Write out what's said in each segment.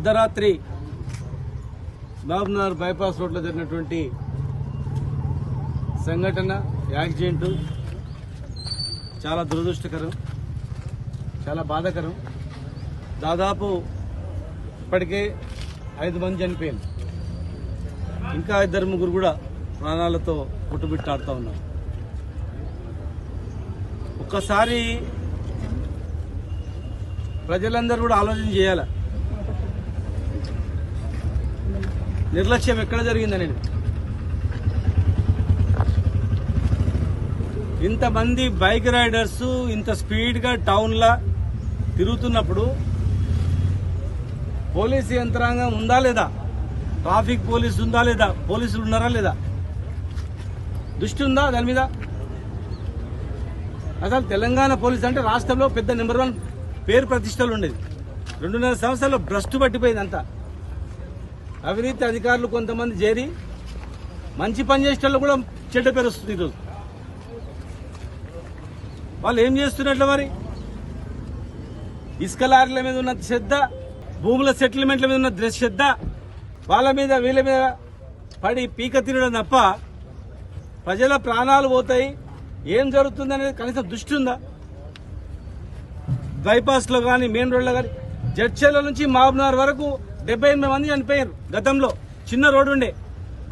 అర్ధరాత్రి మహబూబ్నగర్ బైపాస్ రోడ్లో జరిగినటువంటి సంఘటన యాక్సిడెంట్ చాలా దురదృష్టకరం, చాలా బాధాకరం. దాదాపు ఇప్పటికే 5 మంది చనిపోయారు, ఇంకా 2-3 కూడా ప్రాణాలతో కొట్టుబిట్టాడుతూ ఉన్నారు. ఒక్కసారి ప్రజలందరూ కూడా ఆలోచన చేయాలి, నిర్లక్ష్యం ఎక్కడ జరిగిందనేది. ఇంతమంది బైక్ రైడర్స్ ఇంత స్పీడ్గా టౌన్లో తిరుగుతున్నప్పుడు పోలీసు యంత్రాంగం ఉందా లేదా, ట్రాఫిక్ పోలీసు ఉందా లేదా, పోలీసులు ఉన్నారా లేదా, దృష్టి ఉందా దాని మీద? అసలు తెలంగాణ పోలీసు అంటే రాష్ట్రంలో పెద్ద నెంబర్ 1 పేరు ప్రతిష్టలు ఉండేది. 2.5 సంవత్సరాల్లో భ్రష్టు పట్టిపోయింది అంతా. అవినీతి అధికారులు కొంతమంది చేరి మంచి పని చేసేటప్పుడు కూడా చెడ్డ పేరు వస్తుంది. ఈరోజు వాళ్ళు ఏం చేస్తున్నట్లు మరి? ఇసుక లారీల మీద ఉన్న శ్రద్ధ, భూముల సెటిల్మెంట్ల మీద ఉన్న శ్రద్ధ, వాళ్ళ మీద వీళ్ళ మీద పడి పీక తినడం తప్ప ప్రజల ప్రాణాలు పోతాయి, ఏం జరుగుతుందనేది కనీసం దృష్టి ఉందా? బైపాస్లో కానీ మెయిన్ రోడ్లో కానీ జడ్చర్ల నుంచి మహబూబ్నగర్ వరకు 78 మంది చనిపోయారు. గతంలో చిన్న రోడ్డు ఉండే,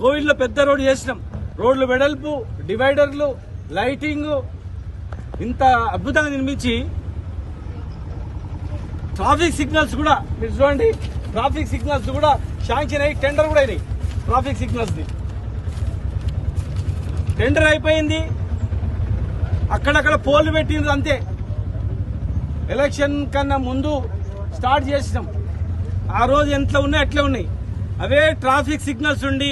కోవిడ్లో పెద్ద రోడ్డు చేసినాం. రోడ్లు వెడల్పు, డివైడర్లు, లైటింగ్ ఇంత అద్భుతంగా నిర్మించి ట్రాఫిక్ సిగ్నల్స్ కూడా మీరు చూడండి, ట్రాఫిక్ సిగ్నల్స్ కూడా శాంక్షన్ అయ్యి టెండర్ కూడా అయినాయి. ట్రాఫిక్ సిగ్నల్స్ టెండర్ అయిపోయింది, అక్కడక్కడ పోల్లు పెట్టిండ్రు అంతే. ఎలక్షన్ కన్నా ముందు స్టార్ట్ చేసినాం. ఆ రోజు ఎంత ఉన్నాయి అట్లే ఉన్నాయి. అవే ట్రాఫిక్ సిగ్నల్స్ ఉండి,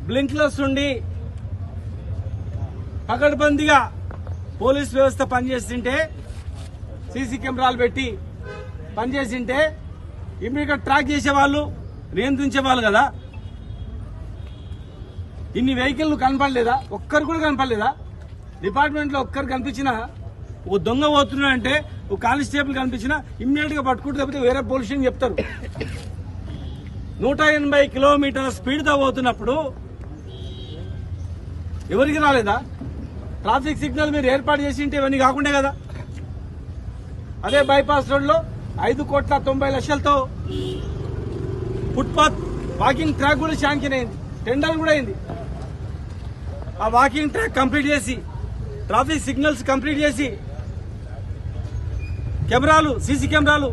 బ్లింక్లర్స్ ఉండి, పకడ్బందీగా పోలీస్ వ్యవస్థ పనిచేస్తుంటే, సీసీ కెమెరాలు పెట్టి పనిచేసింటే ఇమ్మీడియట్ ట్రాక్ చేసేవాళ్ళు, నియంత్రించేవాళ్ళు కదా. ఇన్ని వెహికల్ కనపడలేదా? ఒక్కరు కూడా కనపడలేదా? డిపార్ట్మెంట్లో ఒక్కరు కనిపించినా, ఒక దొంగ పోతున్నా అంటే ఒక కానిస్టేబుల్ కనిపించినా ఇమ్మీడియట్ గా పట్టుకుంటూ తప్పితే వేరే పోలీస్ స్టేషన్ చెప్తారు. 180 కిలోమీటర్ల స్పీడ్తో పోతున్నప్పుడు ఎవరికి రాలేదా? ట్రాఫిక్ సిగ్నల్ మీరు ఏర్పాటు చేసి ఉంటే ఇవన్నీ కాకుండా కదా. అదే బైపాస్ రోడ్లో 5,90,00,000తో ఫుట్పాత్ వాకింగ్ ట్రాక్ కూడా శాంక్షన్ అయింది, టెండర్ కూడా అయింది. ఆ వాకింగ్ ట్రాక్ కంప్లీట్ చేసి, ట్రాఫిక్ సిగ్నల్స్ కంప్లీట్ చేసి, కెమెరాలు, సీసీ కెమెరాలు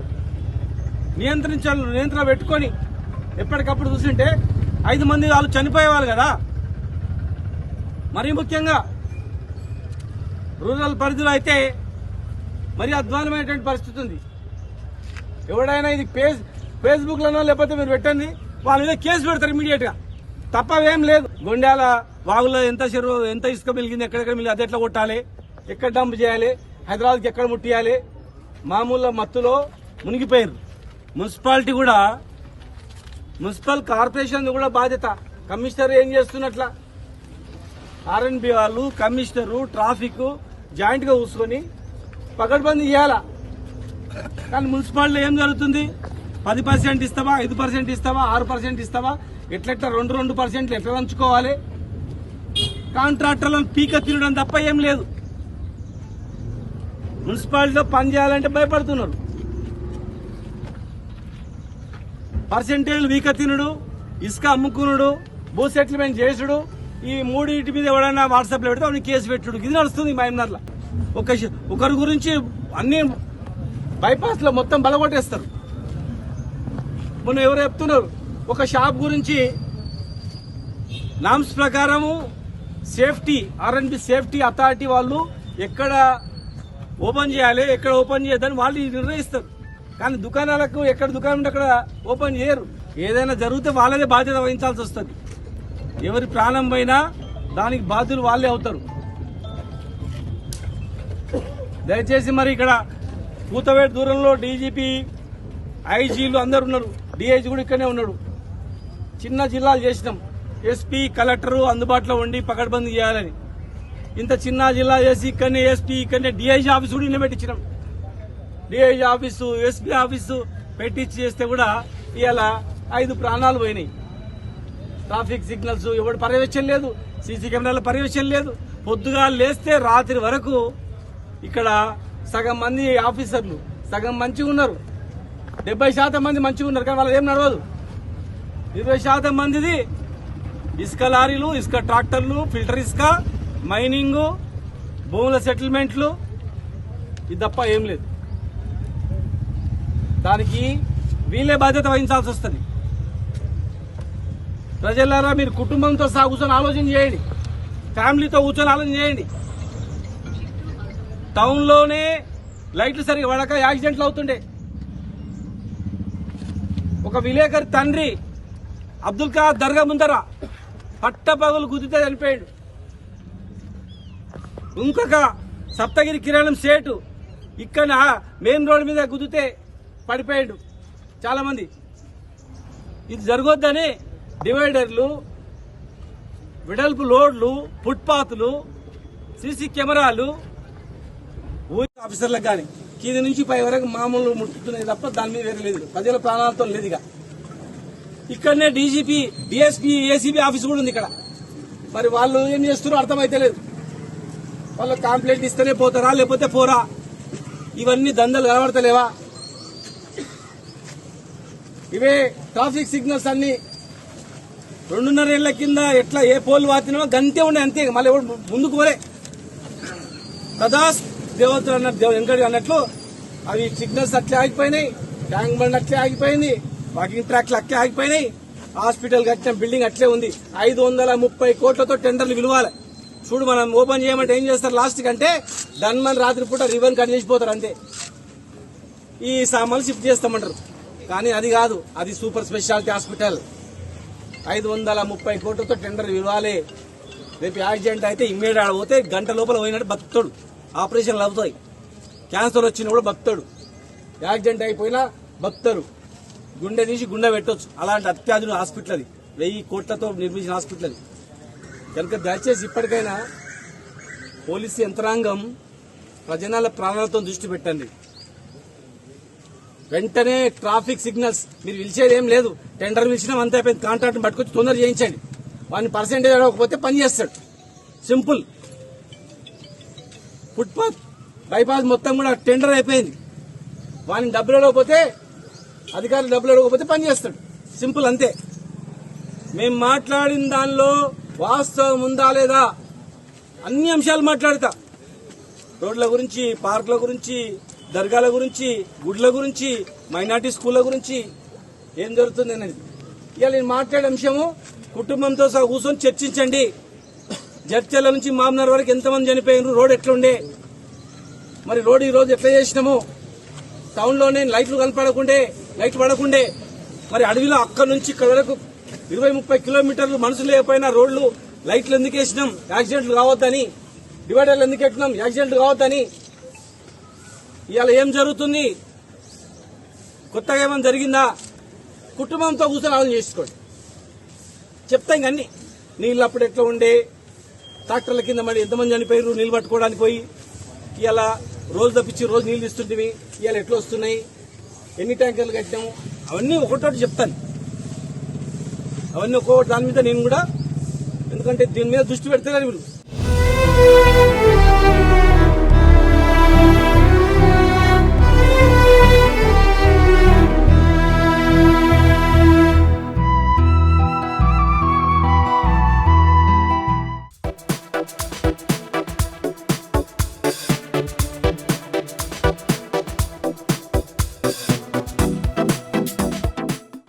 నియంత్రణ పెట్టుకొని ఎప్పటికప్పుడు చూస్తుంటే 5 మంది వాళ్ళు చనిపోయేవాళ్ళు కదా. మరీ ముఖ్యంగా రూరల్ పరిధిలో అయితే మరీ అధ్వానమైనటువంటి పరిస్థితి ఉంది. ఎవడైనా ఇది ఫేస్బుక్లోనో లేకపోతే మీరు పెట్టండి, వాళ్ళ మీద కేసు పెడతారు ఇమీడియట్ గా, తప్పవేం లేదు. గొండ్యాల వాగులో ఎంత చెరువు, ఎంత ఇసుక మిలిగింది, ఎక్కడెక్కడ మిలిగి అది ఎట్లా కొట్టాలి, ఎక్కడ డంప్ చేయాలి, హైదరాబాద్కి ఎక్కడ ముట్టియాలి, మామూలు మత్తులో మునిగిపోయారు. మున్సిపాలిటీ కూడా, మున్సిపల్ కార్పొరేషన్ కూడా బాధ్యత. కమిషనర్ ఏం చేస్తున్నట్లా? ఆర్ఎన్బి వాళ్ళు, కమిషనరు, ట్రాఫిక్ జాయింట్ గా కూర్చొని పకడ్బందీ చేయాలా. కానీ మున్సిపాలిటీలో ఏం జరుగుతుంది? 10% ఇస్తావా, 5% ఇస్తావా, 6% ఇస్తావా, ఎట్లెట్లా 2% ఎట్లా పంచుకోవాలి? కాంట్రాక్టర్లను పీక తినడం తప్ప ఏం లేదు. మున్సిపాలిటీలో పని చేయాలంటే భయపడుతున్నారు. పర్సెంటేజ్లు వీక తినుడు, ఇసుక అమ్ముకునుడు, భూ సెటిల్మెంట్ చేసుడు, ఈ 3 మీద ఎవడైనా వాట్సాప్లో పెడితే వాడిని కేసు పెట్టుడు, ఇది నడుస్తుంది మహబూబ్నగర్లో. ఒకరి గురించి అన్ని బైపాస్ లో మొత్తం బలగొట్టేస్తారు. మొన్న ఎవరు చెప్తున్నారు, ఒక షాప్ గురించి నామ్స్ ప్రకారము సేఫ్టీ, ఆర్ఎన్బి సేఫ్టీ అథారిటీ వాళ్ళు ఎక్కడ ఓపెన్ చేయాలి, ఎక్కడ ఓపెన్ చేయొద్దని వాళ్ళు నిర్ణయిస్తారు. కానీ దుకాణాలకు ఎక్కడ దుకాణం ఉంటే అక్కడ ఓపెన్ చేయరు. ఏదైనా జరిగితే వాళ్ళదే బాధ్యత వహించాల్సి వస్తుంది. ఎవరి ప్రాణం పోయినా దానికి బాధ్యులు వాళ్ళే అవుతారు. దయచేసి మరి ఇక్కడ కూతవేట దూరంలో డీజీపీ, ఐజీలు అందరు ఉన్నారు, డిఐజీ కూడా ఇక్కడనే ఉన్నాడు. చిన్న జిల్లాలు చేసినాం, ఎస్పీ, కలెక్టర్ అందుబాటులో ఉండి పకడ్బందీ చేయాలని. ఇంత చిన్న జిల్లా చేసి ఇక్కడనే ఎస్పీ, ఇక్కడనే డిఐజీ ఆఫీసు కూడా నిలబెట్టించినాం. డిఐజీ ఆఫీసు, ఎస్పీ ఆఫీసు పెట్టించి చేస్తే కూడా ఇవాళ 5 ప్రాణాలు పోయినాయి. ట్రాఫిక్ సిగ్నల్స్ ఎవడు పర్యవేక్షణ లేదు, సీసీ కెమెరాల పర్యవేక్షణ లేదు. పొద్దుగా లేస్తే రాత్రి వరకు ఇక్కడ సగం మంది ఆఫీసర్లు సగం మంచిగా ఉన్నారు, 70% మంది మంచిగా ఉన్నారు, కానీ వాళ్ళది ఏం నడవదు. 20% మందిది ఇసుక లారీలు, ఇసుక ట్రాక్టర్లు, ఫిల్టర్ ఇసుక, మైనింగ్, భూముల సెటిల్మెంట్లు, ఇది తప్ప ఏం లేదు. దానికి వీళ్ళే బాధ్యత వహించాల్సి వస్తుంది. ప్రజలారా, మీరు కుటుంబంతో కూర్చొని ఆలోచన చేయండి, ఫ్యామిలీతో కూర్చొని ఆలోచన చేయండి. టౌన్లోనే లైట్లు సరిగా పడక యాక్సిడెంట్లు అవుతుండే. ఒక విలేకరి తండ్రి అబ్దుల్ ఖాదర్ దర్గా ముందర పట్టపగలు గుద్దితే చనిపోయాడు. ఇంకొక సప్తగిరి కిరాణం సేటు ఇక్కడ మెయిన్ రోడ్ మీద గుద్దితే పడిపోయాడు చాలా మంది. ఇది జరగొద్దని డివైడర్లు, వెడల్పు లోడ్లు, ఫుట్పాత్లు, సీసీ కెమెరాలు ఊరి ఆఫీసర్లకు కానీ కింది నుంచి పై వరకు మామూలు ముట్టుతున్నాయి తప్ప దాని మీద వేరే లేదు. ప్రజల ప్రాణాలతో లేదు. ఇక ఇక్కడనే డీజీపీ, డిఎస్పీ, ఏసీబీ ఆఫీస్ కూడా ఉంది ఇక్కడ. మరి వాళ్ళు ఏం చేస్తున్నారో అర్థమైతే లేదు. వాళ్ళు కంప్లైంట్ ఇస్తేనే పోతారా లేకపోతే పోరా? ఇవన్నీ దందలు కనబడతలేవా? ఇవే ట్రాఫిక్ సిగ్నల్స్ అన్ని 2.5 ఏళ్ల కింద ఎట్లా ఏ పోలు వాతినో గంటే ఉండే, అంతే. మళ్ళీ ఎవరు ముందుకు పోలే. తదాస్ దేవతలు అన్నట్టు, వెంకటి అన్నట్లు అవి సిగ్నల్స్ అట్లే ఆగిపోయినాయి, ట్యాంక్ బండ్ అట్లే ఆగిపోయింది, వాకింగ్ ట్రాక్లు అట్లే ఆగిపోయినాయి, హాస్పిటల్ కట్టిన బిల్డింగ్ అట్లే ఉంది. 530 కోట్లతో టెండర్లు విలువాలి. చూడు, మనం ఓపెన్ చేయమంటే ఏం చేస్తారు లాస్ట్ కంటే ధన్మన్ రాత్రిపూట రివన్ కట్ చేసిపోతారు అంతే. ఈ సామాన్లు షిఫ్ట్ చేస్తామంటారు, కానీ అది కాదు. అది సూపర్ స్పెషాలిటీ హాస్పిటల్. 530 కోట్లతో టెండర్ ఇవ్వాలి. రేపు యాక్సిడెంట్ అయితే ఇమ్మీడియట్ ఆడపోతే గంట లోపల పోయినట్టు బతుకుతాడు. ఆపరేషన్లు అవుతాయి. క్యాన్సర్ వచ్చిన కూడా బతుకుతాడు. యాక్సిడెంట్ అయిపోయినా బతుకుతారు. గుండె తీసి గుండె పెట్టొచ్చు. అలాంటి అత్యాధునిక హాస్పిటల్ అది. 1000 కోట్లతో నిర్మించిన హాస్పిటల్ అది. కనుక దయచేసి ఇప్పటికైనా పోలీసు యంత్రాంగం ప్రజల ప్రాణాలతో దృష్టి పెట్టండి. వెంటనే ట్రాఫిక్ సిగ్నల్స్ మీరు పిలిచేది ఏం లేదు. టెండర్ పిలిచినా అంత అయిపోయింది. కాంట్రాక్ట్ పట్టుకొచ్చి తొందర చేయించండి. వాడిని పర్సెంటేజ్ అడగకపోతే పని చేస్తాడు. సింపుల్. ఫుట్పాత్, బైపాస్ మొత్తం కూడా టెండర్ అయిపోయింది. వాడిని డబ్బులు అడగకపోతే, అధికారులు డబ్బులు అడగకపోతే పని చేస్తాడు. సింపుల్, అంతే. మేము మాట్లాడిన దానిలో వాస్తవం ఉందా లేదా అన్ని అంశాలు మాట్లాడతా. రోడ్ల గురించి, పార్కుల గురించి, దర్గాల గురించి, గుడ్ల గురించి, మైనార్టీ స్కూళ్ల గురించి ఏం జరుగుతుంది అనేది. ఇవాళ నేను మాట్లాడే అంశము కుటుంబంతో సహా కూర్చొని చర్చించండి. జడ్చర్ల నుంచి మామనార్ వరకు ఎంతమంది చనిపోయినారు, రోడ్ ఎట్లుండే, మరి రోడ్ ఈ రోజు ఎట్లా చేసినాము, టౌన్లోనే లైట్లు కనపడకుండే, లైట్లు పడకుండే, మరి అడవిలో అక్కడి నుంచి ఇక్కడ వరకు 20-30 కిలోమీటర్లు మనుషులు లేకపోయినా రోడ్లు లైట్లు ఎందుకు వేసినాం? యాక్సిడెంట్లు కావద్దని. డివైడర్లు ఎందుకు ఎట్టినాం? యాక్సిడెంట్లు కావద్దని. ఇవాళ ఏం జరుగుతుంది? కొత్తగా ఏమైనా జరిగిందా? కుటుంబంతో కూర్చొని ఆలోచన చేసుకోండి. చెప్తాం కానీ నీళ్ళు అప్పుడు ఎట్లా ఉండే, ట్రాక్టర్ల కింద మరి ఎంతమంది చనిపోయారు నీళ్ళు పట్టుకోవడానికి పోయి. ఇవాళ రోజు తప్పించి రోజు నీళ్ళు ఇస్తుంటివి, ఇవాళ ఎట్లా వస్తున్నాయి, ఎన్ని ట్యాంకర్లు కట్టినాము, అవన్నీ ఒకటోటి చెప్తాను. అవన్నీ ఒక్కొక్కటి దాని మీద నేను కూడా, ఎందుకంటే దీని మీద దృష్టి పెడతాను మీరు.